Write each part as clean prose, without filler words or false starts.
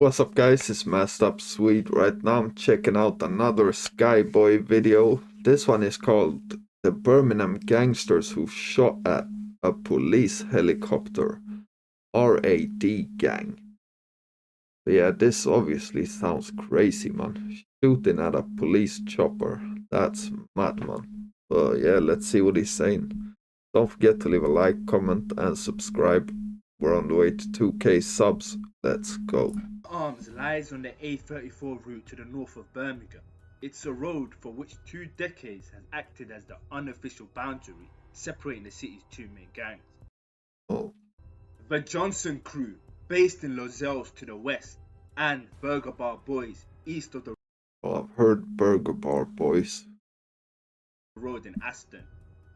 What's up guys, it's Messed Up Sweet. Right now I'm checking out another Skyboy video. This one is called The Birmingham Gangsters Who Shot at a Police Helicopter. RAD gang. But yeah, this obviously sounds crazy, man. Shooting at a police chopper. That's mad, man. But yeah, let's see what he's saying. Don't forget to leave a like, comment and subscribe. We're on the way to 2k subs. Let's go. Arms lies on the A34 route to the north of Birmingham. It's a road for which 2 decades has acted as the unofficial boundary separating the city's 2 main gangs. Oh. The Johnson crew, based in Lozells to the west, and Burger Bar Boys east of the I've heard Burger Bar Boys. road in Aston.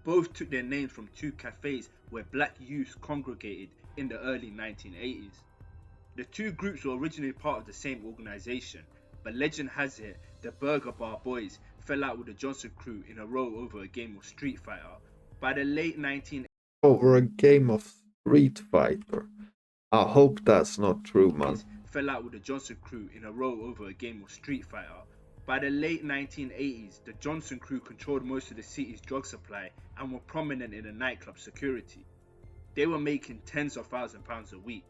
Both took their names from 2 cafes where black youths congregated in the early 1980s. The 2 groups were originally part of the same organisation, but legend has it the Burger Bar Boys fell out with the Johnson crew in a row over a game of Street Fighter. By the late 1980s, over a game of Street Fighter. I hope that's not true, man. Fell out with the Johnson crew in a row over a game of Street Fighter. By the late 1980s, the Johnson crew controlled most of the city's drug supply and were prominent in the nightclub security. They were making tens of thousands of pounds a week.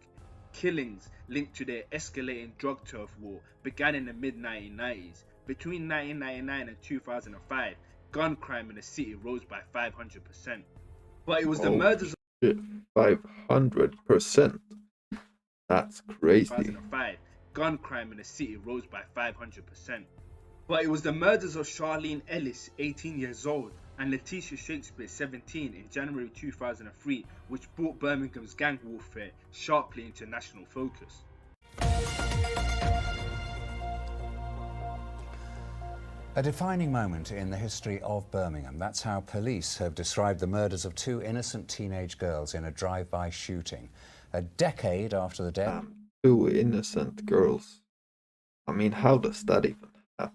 Killings linked to their escalating drug turf war began in the mid-1990s. Between 1999 and 2005, gun crime in the city rose by 500%. But it was the murders of 500%. That's crazy. 2005, gun crime in the city rose by 500%. But it was the murders of Charlene Ellis, 18 years old, and Letitia Shakespeare, 17, in January 2003, which brought Birmingham's gang warfare sharply into national focus. A defining moment in the history of Birmingham. That's how police have described the murders of 2 innocent teenage girls in a drive-by shooting. A decade after the death... 2 innocent girls. I mean, how does that even happen?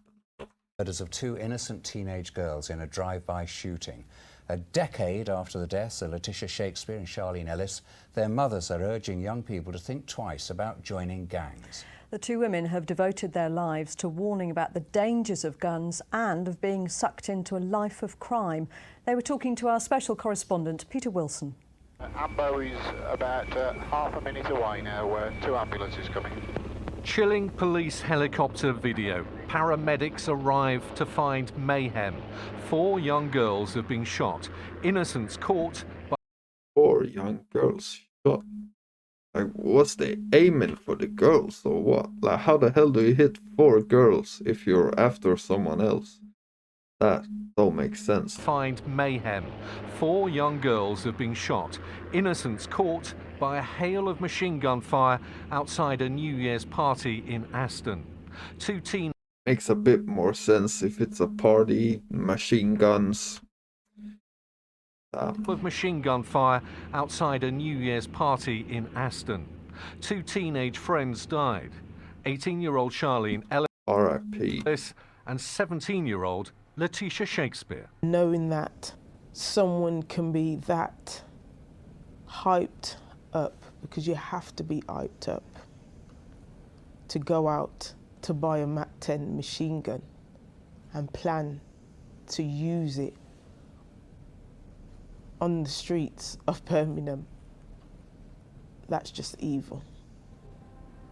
Murders of 2 innocent teenage girls in a drive-by shooting. A decade after the deaths of Letitia Shakespeare and Charlene Ellis, their mothers are urging young people to think twice about joining gangs. The 2 women have devoted their lives to warning about the dangers of guns and of being sucked into a life of crime. They were talking to our special correspondent, Peter Wilson. Ambo is about half a minute away now, 2 ambulances coming. Chilling police helicopter video. Paramedics arrive to find mayhem. 4 young girls have been shot. Innocents caught by... 4 young girls shot. Like, was they aiming for the girls or what? Like, how the hell do you hit 4 girls if you're after someone else? That don't make sense. Find mayhem. 4 young girls have been shot. Innocents caught by a hail of machine gun fire outside a New Year's party in Aston. 2 teen... Makes a bit more sense if it's a party, machine guns. Of machine gun fire outside a New Year's party in Aston. 2 teenage friends died. 18-year-old Charlene Ellis R.I.P. and 17-year-old Letitia Shakespeare. Knowing that someone can be that hyped up, because you have to be hyped up to go out to buy a Mac 10 machine gun and plan to use it on the streets of Birmingham. That's just evil.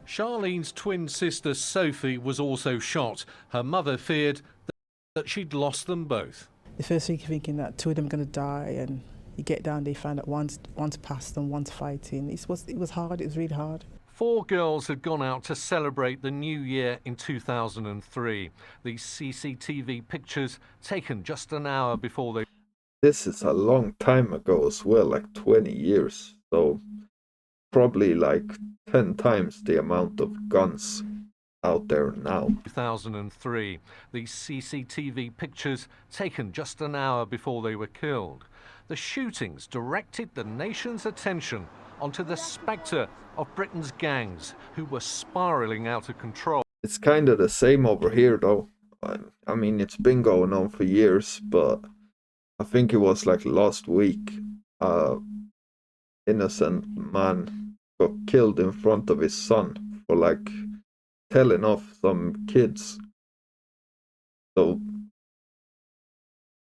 Charlene's twin sister Sophie was also shot. Her mother feared that she'd lost them both. The first week you're thinking that 2 of them are going to die, and you get down there, you find out one's passed and one's fighting. It was hard, it was really hard. 4 girls had gone out to celebrate the new year in 2003. These CCTV pictures taken just an hour before they... This is a long time ago as well, like 20 years. So probably like 10 times the amount of guns out there now. 2003. These CCTV pictures taken just an hour before they were killed. The shootings directed the nation's attention onto the spectre of Britain's gangs who were spiralling out of control. It's kind of the same over here though. I mean, it's been going on for years, but I think it was like last week, innocent man got killed in front of his son for like telling off some kids. So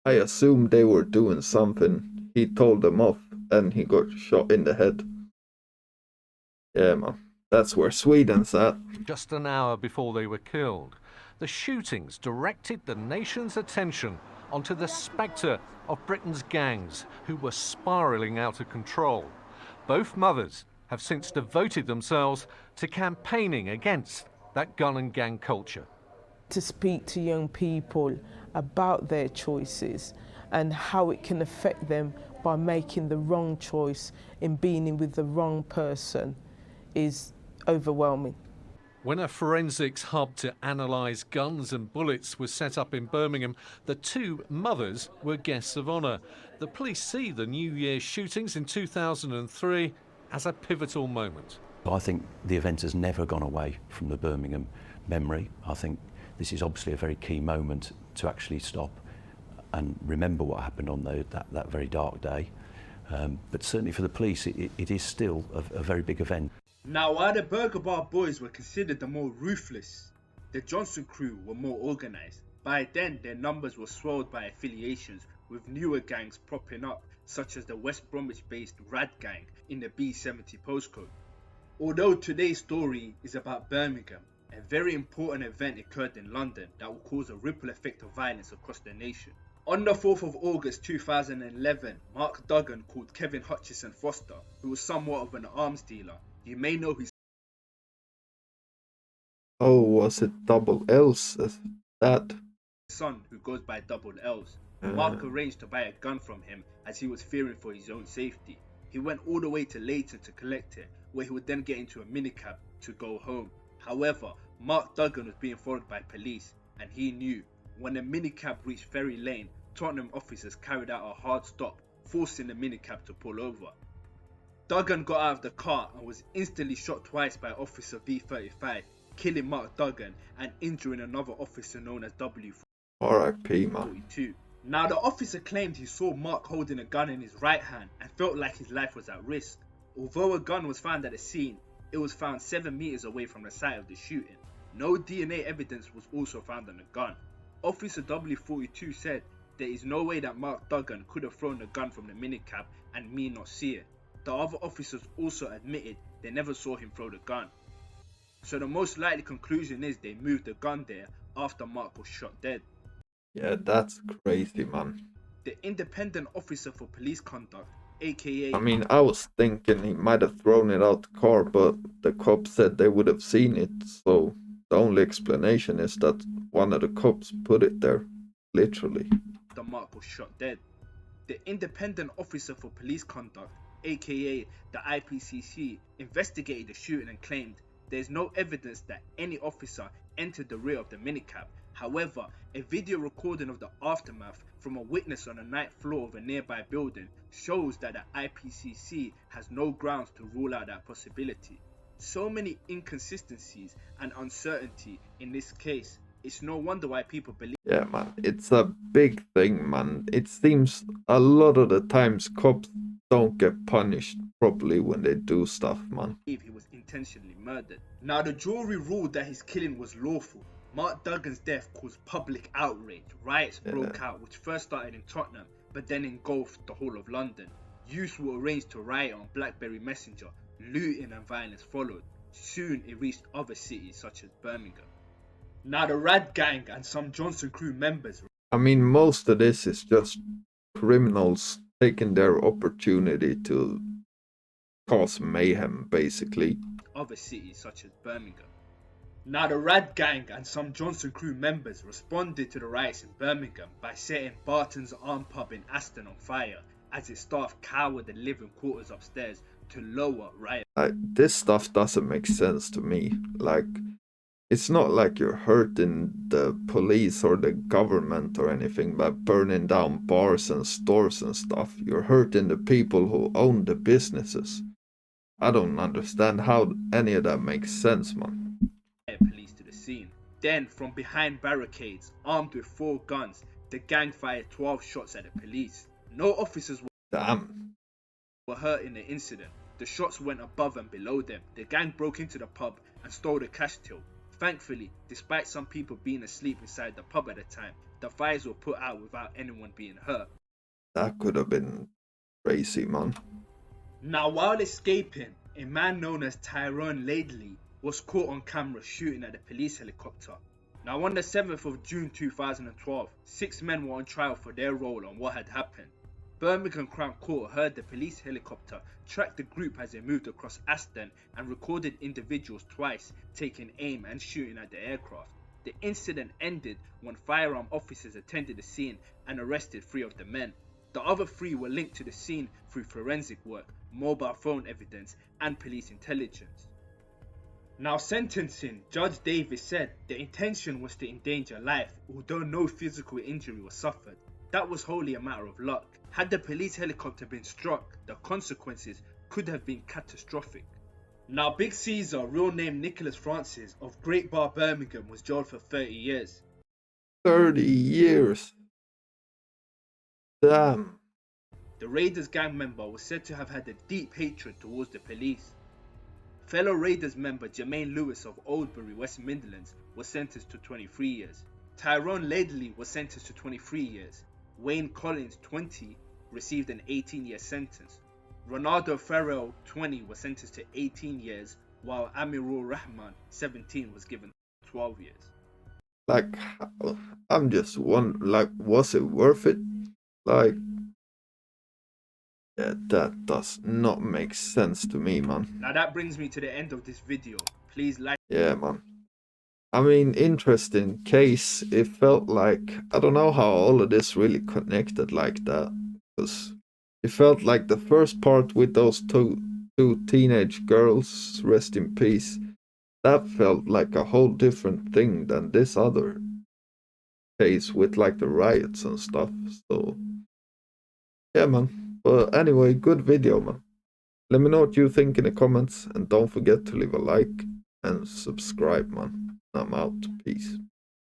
I assume they were doing something. He told them off and he got shot in the head. Yeah, man. That's where Sweden's at. Just an hour before they were killed, the shootings directed the nation's attention onto the spectre of Britain's gangs who were spiralling out of control. Both mothers have since devoted themselves to campaigning against that gun and gang culture. To speak to young people about their choices and how it can affect them by making the wrong choice in being with the wrong person is overwhelming. When a forensics hub to analyse guns and bullets was set up in Birmingham, the two mothers were guests of honour. The police see the New Year's shootings in 2003 as a pivotal moment. I think the event has never gone away from the Birmingham memory. I think this is obviously a very key moment to actually stop and remember what happened on that very dark day. But certainly for the police, it is still a very big event. Now, while the Burger Bar boys were considered the more ruthless, the Johnson crew were more organised. By then, their numbers were swelled by affiliations with newer gangs propping up, such as the West Bromwich-based RAD gang in the B70 postcode. Although today's story is about Birmingham, a very important event occurred in London that will cause a ripple effect of violence across the nation. On the 4th of August 2011, Mark Duggan called Kevin Hutchison Foster, who was somewhat of an arms dealer. You may know his Was it Double L's dad? son, who goes by Double L's. Mark arranged to buy a gun from him as he was fearing for his own safety. He went all the way to Leighton to collect it, where he would then get into a minicab to go home. However, Mark Duggan was being followed by police, and he knew. When the minicab reached Ferry Lane, Tottenham officers carried out a hard stop, forcing the minicab to pull over. Duggan got out of the car and was instantly shot twice by Officer V35, killing Mark Duggan and injuring another officer known as W42. R.I.P. man. Now, the officer claimed he saw Mark holding a gun in his right hand and felt like his life was at risk. Although a gun was found at the scene, it was found 7 meters away from the site of the shooting. No DNA evidence was also found on the gun. Officer W42 said there is no way that Mark Duggan could have thrown the gun from the minicab and me not see it. The other officers also admitted they never saw him throw the gun. So the most likely conclusion is they moved the gun there after Mark was shot dead. Yeah, that's crazy, man. The independent officer for police conduct, aka... I mean, I was thinking he might have thrown it out the car, but the cops said they would have seen it, so the only explanation is that one of the cops put it there, literally. The Mark was shot dead. The independent officer for police conduct, aka the IPCC, investigated the shooting and claimed there is no evidence that any officer entered the rear of the minicab. However, a video recording of the aftermath from a witness on the 9th floor of a nearby building shows that the IPCC has no grounds to rule out that possibility. So many inconsistencies and uncertainty in this case, it's no wonder why people believe... Yeah, man, it's a big thing, man. It seems a lot of the times cops don't get punished properly when they do stuff, man. He was intentionally murdered. Now, the jury ruled that his killing was lawful. Mark Duggan's death caused public outrage. Riots broke out, which first started in Tottenham, but then engulfed the whole of London. Youths were arranged to riot on BlackBerry Messenger. Looting and violence followed. Soon it reached other cities such as Birmingham. Now, the RAD gang and some Johnson crew members... I mean, most of this is just criminals taking their opportunity to cause mayhem, basically. Other cities such as Birmingham. Now, the RAD gang and some Johnson crew members responded to the riots in Birmingham by setting Barton's Arm Pub in Aston on fire as its staff cowered the living quarters upstairs to lower riot. This stuff doesn't make sense to me. Like, it's not like you're hurting the police or the government or anything by burning down bars and stores and stuff. You're hurting the people who own the businesses. I don't understand how any of that makes sense, man. Police to the scene. Then, from behind barricades, armed with 4 guns, the gang fired 12 shots at the police. No officers were hurt in the incident. The shots went above and below them. The gang broke into the pub and stole the cash till. thankfully, despite some people being asleep inside the pub at the time, the fires were put out without anyone being hurt. That could have been crazy, man. Now, while escaping, a man known as Tyrone Laidley was caught on camera shooting at the police helicopter. Now, on the 7th of June 2012, 6 men were on trial for their role on what had happened. Birmingham Crown Court heard the police helicopter track the group as they moved across Aston and recorded individuals twice taking aim and shooting at the aircraft. The incident ended when firearm officers attended the scene and arrested 3 of the men. The other 3 were linked to the scene through forensic work, mobile phone evidence, and police intelligence. Now, sentencing, Judge Davis said the intention was to endanger life, although no physical injury was suffered. That was wholly a matter of luck. Had the police helicopter been struck, the consequences could have been catastrophic. Now, Big Caesar, real name Nicholas Francis, of Great Bar, Birmingham, was jailed for 30 years. 30 years. Damn. The Raiders gang member was said to have had a deep hatred towards the police. Fellow Raiders member Jermaine Lewis of Oldbury, West Midlands, was sentenced to 23 years. Tyrone Laidley was sentenced to 23 years. Wayne Collins, 20, received an 18-year sentence. Ronaldo Farrell, 20, was sentenced to 18 years, while Amirul Rahman, 17, was given 12 years. Like, I'm just wondering, like, was it worth it? Like, yeah, that does not make sense to me, man. Now that brings me to the end of this video. Please like. Yeah, man. I mean, interesting case. It felt like, I don't know how all of this really connected like that. Because it felt like the first part with those two teenage girls, rest in peace, that felt like a whole different thing than this other case with like the riots and stuff. So, yeah, man. But anyway, good video, man. Let me know what you think in the comments, and don't forget to leave a like and subscribe, man. I'm out. Peace.